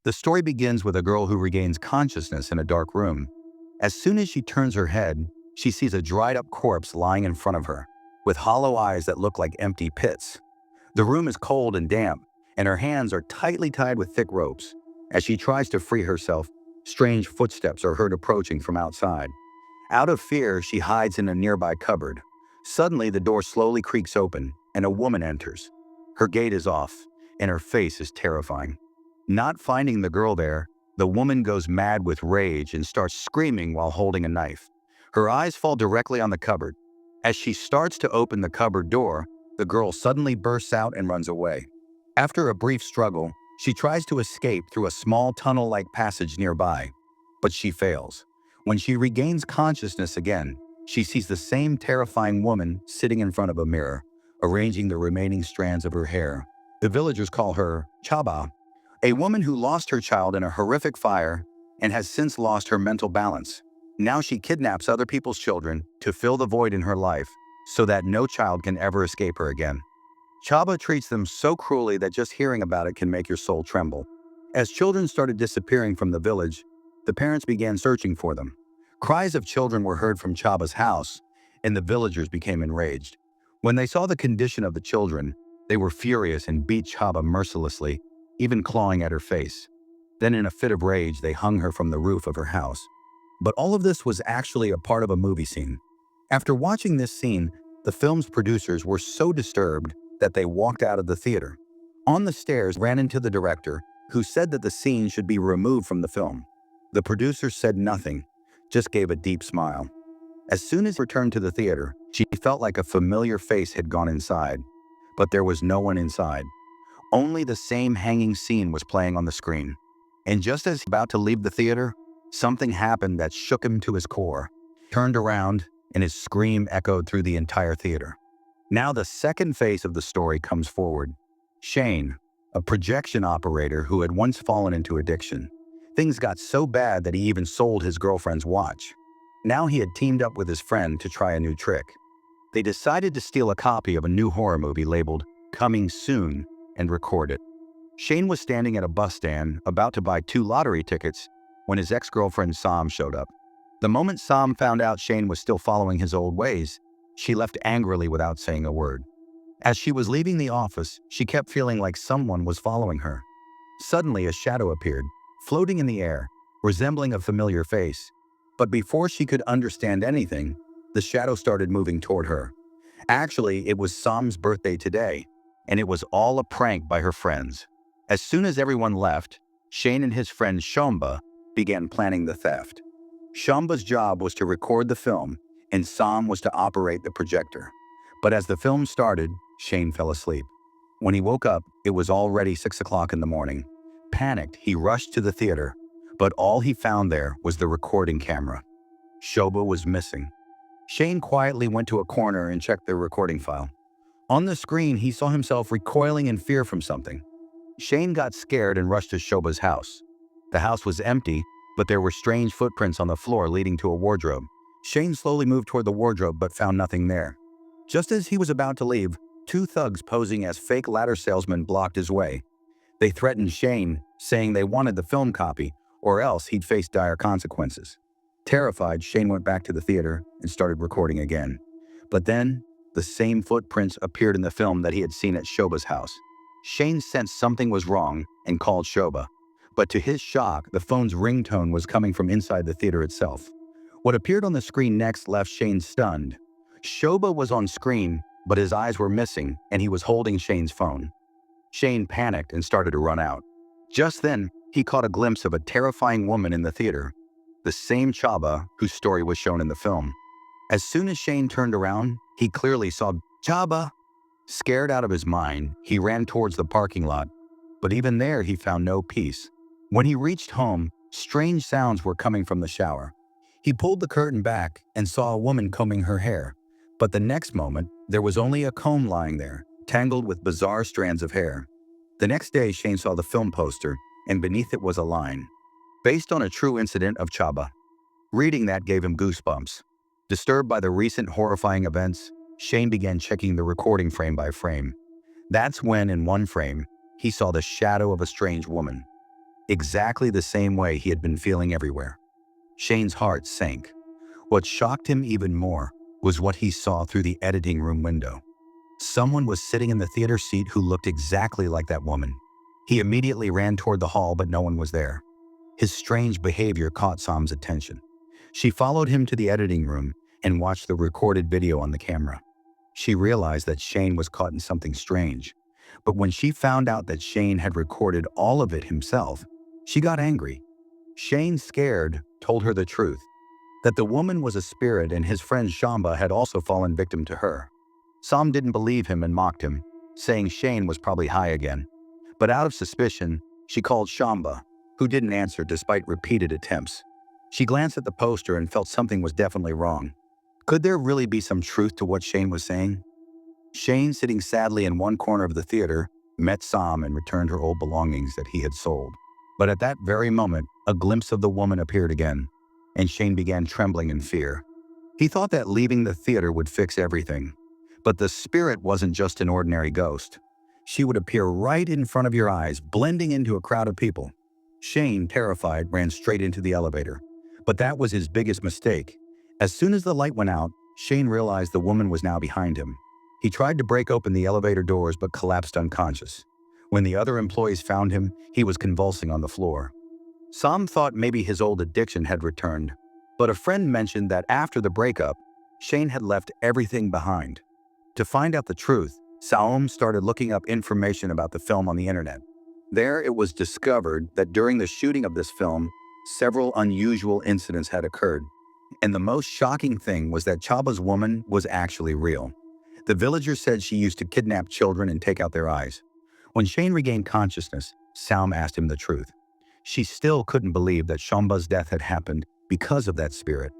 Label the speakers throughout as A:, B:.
A: The story begins with a girl who regains consciousness in a dark room. As soon as she turns her head, she sees a dried-up corpse lying in front of her, with hollow eyes that look like empty pits. The room is cold and damp, and her hands are tightly tied with thick ropes. As she tries to free herself, strange footsteps are heard approaching from outside. Out of fear, she hides in a nearby cupboard. Suddenly, the door slowly creaks open, and a woman enters. Her gait is off, and her face is terrifying. Not finding the girl there, the woman goes mad with rage and starts screaming while holding a knife. Her eyes fall directly on the cupboard. As she starts to open the cupboard door, the girl suddenly bursts out and runs away. After a brief struggle, she tries to escape through a small tunnel-like passage nearby, but she fails. When she regains consciousness again, she sees the same terrifying woman sitting in front of a mirror, arranging the remaining strands of her hair. The villagers call her Chaba, a woman who lost her child in a horrific fire and has since lost her mental balance. Now she kidnaps other people's children to fill the void in her life so that no child can ever escape her again. Chaba treats them so cruelly that just hearing about it can make your soul tremble. As children started disappearing from the village, the parents began searching for them. Cries of children were heard from Chaba's house, and the villagers became enraged. When they saw the condition of the children, they were furious and beat Chaba mercilessly, even clawing at her face. Then in a fit of rage, they hung her from the roof of her house. But all of this was actually a part of a movie scene. After watching this scene, the film's producers were so disturbed that they walked out of the theater. On the stairs, ran into the director, who said that the scene should be removed from the film. The producer said nothing, just gave a deep smile. As soon as she returned to the theater, she felt like a familiar face had gone inside, but there was no one inside. Only the same hanging scene was playing on the screen. And just as he was about to leave the theater, something happened that shook him to his core. He turned around, and his scream echoed through the entire theater. Now the second phase of the story comes forward. Shane, a projection operator who had once fallen into addiction. Things got so bad that he even sold his girlfriend's watch. Now he had teamed up with his friend to try a new trick. They decided to steal a copy of a new horror movie labeled Coming Soon and record it. Shane was standing at a bus stand about to buy 2 lottery tickets when his ex-girlfriend Sam showed up. The moment Sam found out Shane was still following his old ways, she left angrily without saying a word. As she was leaving the office, she kept feeling like someone was following her. Suddenly, a shadow appeared, floating in the air, resembling a familiar face. But before she could understand anything, the shadow started moving toward her. Actually, it was Sam's birthday today, and it was all a prank by her friends. As soon as everyone left, Shane and his friend Shomba began planning the theft. Shomba's job was to record the film, and Sam was to operate the projector. But as the film started, Shane fell asleep. When he woke up, it was already 6 o'clock in the morning. Panicked, he rushed to the theater, but all he found there was the recording camera. Shomba was missing. Shane quietly went to a corner and checked the recording file. On the screen, he saw himself recoiling in fear from something. Shane got scared and rushed to Shomba's house. The house was empty, but there were strange footprints on the floor leading to a wardrobe. Shane slowly moved toward the wardrobe but found nothing there. Just as he was about to leave, 2 thugs posing as fake ladder salesmen blocked his way. They threatened Shane, saying they wanted the film copy, or else he'd face dire consequences. Terrified, Shane went back to the theater and started recording again. But then, the same footprints appeared in the film that he had seen at Shomba's house. Shane sensed something was wrong and called Shomba. But to his shock, the phone's ringtone was coming from inside the theater itself. What appeared on the screen next left Shane stunned. Shomba was on screen, but his eyes were missing, and he was holding Shane's phone. Shane panicked and started to run out. Just then, he caught a glimpse of a terrifying woman in the theater, the same Chaba whose story was shown in the film. As soon as Shane turned around, he clearly saw Chaba. Scared out of his mind, he ran towards the parking lot, but even there he found no peace. When he reached home, strange sounds were coming from the shower. He pulled the curtain back and saw a woman combing her hair, but the next moment, there was only a comb lying there, tangled with bizarre strands of hair. The next day, Shane saw the film poster, and beneath it was a line, based on a true incident of Chaba. Reading that gave him goosebumps. Disturbed by the recent horrifying events, Shane began checking the recording frame by frame. That's when, in one frame, he saw the shadow of a strange woman. exactly the same way he had been feeling everywhere. Shane's heart sank. What shocked him even more was what he saw through the editing room window. Someone was sitting in the theater seat who looked exactly like that woman. He immediately ran toward the hall, but no one was there. His strange behavior caught Sam's attention. She followed him to the editing room and watched the recorded video on the camera. She realized that Shane was caught in something strange. But when she found out that Shane had recorded all of it himself, she got angry. Shane, scared, told her the truth, that the woman was a spirit and his friend Shamba had also fallen victim to her. Sam didn't believe him and mocked him, saying Shane was probably high again. But out of suspicion, she called Shamba, who didn't answer despite repeated attempts. She glanced at the poster and felt something was definitely wrong. Could there really be some truth to what Shane was saying? Shane, sitting sadly in one corner of the theater, met Sam and returned her old belongings that he had sold. But at that very moment, a glimpse of the woman appeared again, and Shane began trembling in fear. He thought that leaving the theater would fix everything. But the spirit wasn't just an ordinary ghost. She would appear right in front of your eyes, blending into a crowd of people. Shane, terrified, ran straight into the elevator. But that was his biggest mistake. As soon as the light went out, Shane realized the woman was now behind him. He tried to break open the elevator doors but collapsed unconscious. When the other employees found him, he was convulsing on the floor. Sam thought maybe his old addiction had returned, but a friend mentioned that after the breakup, Shane had left everything behind. To find out the truth, Sam started looking up information about the film on the internet. There it was discovered that during the shooting of this film, several unusual incidents had occurred. And the most shocking thing was that Chaba's woman was actually real. The villagers said she used to kidnap children and take out their eyes. When Shane regained consciousness, Sam asked him the truth. She still couldn't believe that Shamba's death had happened because of that spirit.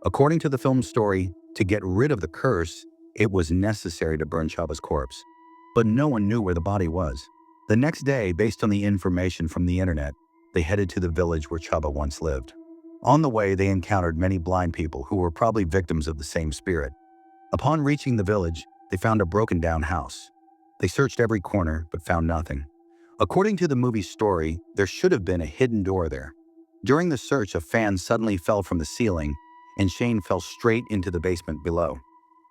A: According to the film's story, to get rid of the curse, it was necessary to burn Chaba's corpse. But no one knew where the body was. The next day, based on the information from the internet, they headed to the village where Chaba once lived. On the way, they encountered many blind people who were probably victims of the same spirit. Upon reaching the village, they found a broken-down house. They searched every corner, but found nothing. According to the movie's story, there should have been a hidden door there. During the search, a fan suddenly fell from the ceiling, and Shane fell straight into the basement below.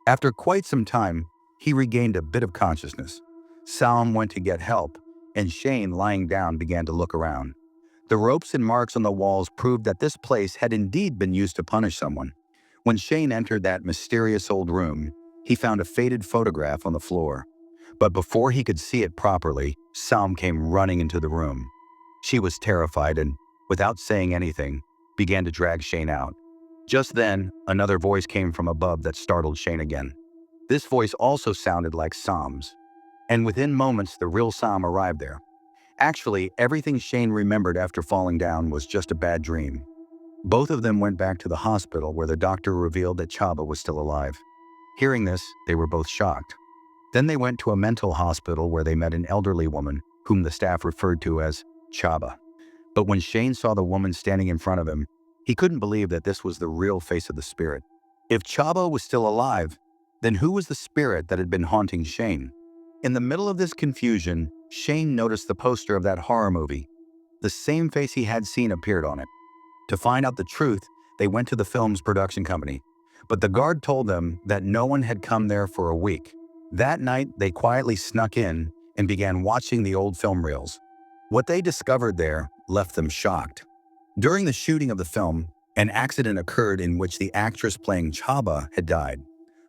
A: After quite some time, he regained a bit of consciousness. Sam went to get help, and Shane, lying down, began to look around. The ropes and marks on the walls proved that this place had indeed been used to punish someone. When Shane entered that mysterious old room, he found a faded photograph on the floor. But before he could see it properly, Sam came running into the room. She was terrified and, without saying anything, began to drag Shane out. Just then, another voice came from above that startled Shane again. This voice also sounded like Sam's. And within moments, the real Sam arrived there. Actually, everything Shane remembered after falling down was just a bad dream. Both of them went back to the hospital where the doctor revealed that Chaba was still alive. Hearing this, they were both shocked. Then they went to a mental hospital where they met an elderly woman whom the staff referred to as Chaba. But when Shane saw the woman standing in front of him, he couldn't believe that this was the real face of the spirit. If Chaba was still alive, then who was the spirit that had been haunting Shane? In the middle of this confusion, Shane noticed the poster of that horror movie. The same face he had seen appeared on it. To find out the truth, they went to the film's production company. But the guard told them that no one had come there for a week. That night, they quietly snuck in and began watching the old film reels. What they discovered there left them shocked. During the shooting of the film, an accident occurred in which the actress playing Chaba had died.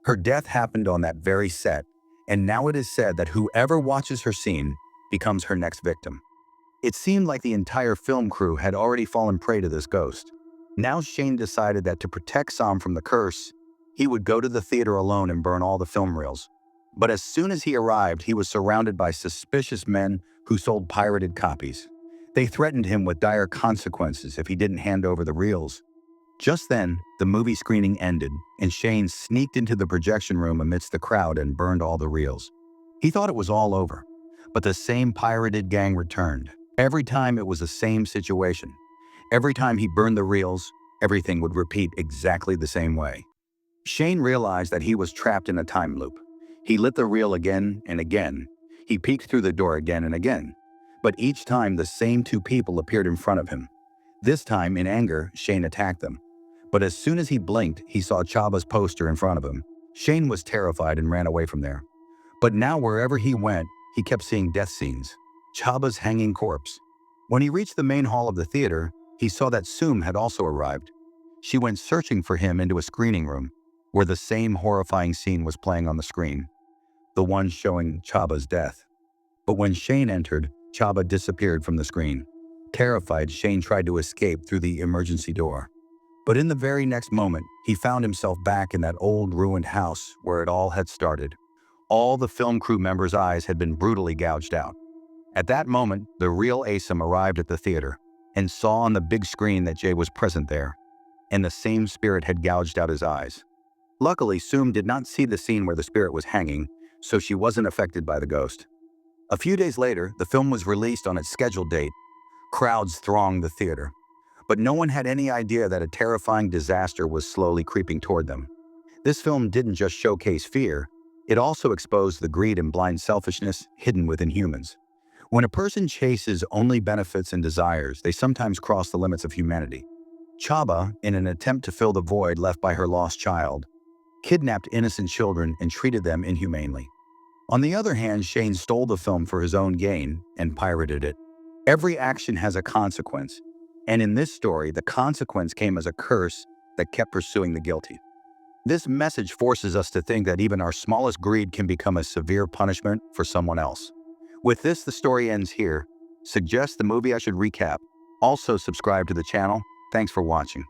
A: Her death happened on that very set, and now it is said that whoever watches her scene becomes her next victim. It seemed like the entire film crew had already fallen prey to this ghost. Now Shane decided that to protect Sam from the curse, he would go to the theater alone and burn all the film reels. But as soon as he arrived, he was surrounded by suspicious men who sold pirated copies. They threatened him with dire consequences if he didn't hand over the reels. Just then, the movie screening ended, and Shane sneaked into the projection room amidst the crowd and burned all the reels. He thought it was all over, but the same pirated gang returned. Every time it was the same situation. Every time he burned the reels, everything would repeat exactly the same way. Shane realized that he was trapped in a time loop. He lit the reel again and again. He peeked through the door again and again. But each time the same two people appeared in front of him. This time, in anger, Shane attacked them. But as soon as he blinked, he saw Chaba's poster in front of him. Shane was terrified and ran away from there. But now wherever he went, he kept seeing death scenes. Chaba's hanging corpse. When he reached the main hall of the theater, he saw that Sum had also arrived. She went searching for him into a screening room, where the same horrifying scene was playing on the screen, the one showing Chaba's death. But when Shane entered, Chaba disappeared from the screen. Terrified, Shane tried to escape through the emergency door. But in the very next moment, he found himself back in that old ruined house where it all had started. All the film crew members' eyes had been brutally gouged out. At that moment, the real Asim arrived at the theater and saw on the big screen that Jay was present there, and the same spirit had gouged out his eyes. Luckily, Sum did not see the scene where the spirit was hanging, so she wasn't affected by the ghost. A few days later, the film was released on its scheduled date. Crowds thronged the theater, but no one had any idea that a terrifying disaster was slowly creeping toward them. This film didn't just showcase fear, it also exposed the greed and blind selfishness hidden within humans. When a person chases only benefits and desires, they sometimes cross the limits of humanity. Chaba, in an attempt to fill the void left by her lost child, kidnapped innocent children and treated them inhumanely. On the other hand, Shane stole the film for his own gain and pirated it. Every action has a consequence, and in this story, the consequence came as a curse that kept pursuing the guilty. This message forces us to think that even our smallest greed can become a severe punishment for someone else. With this, the story ends here. Suggest the movie I should recap. Also subscribe to the channel. Thanks for watching.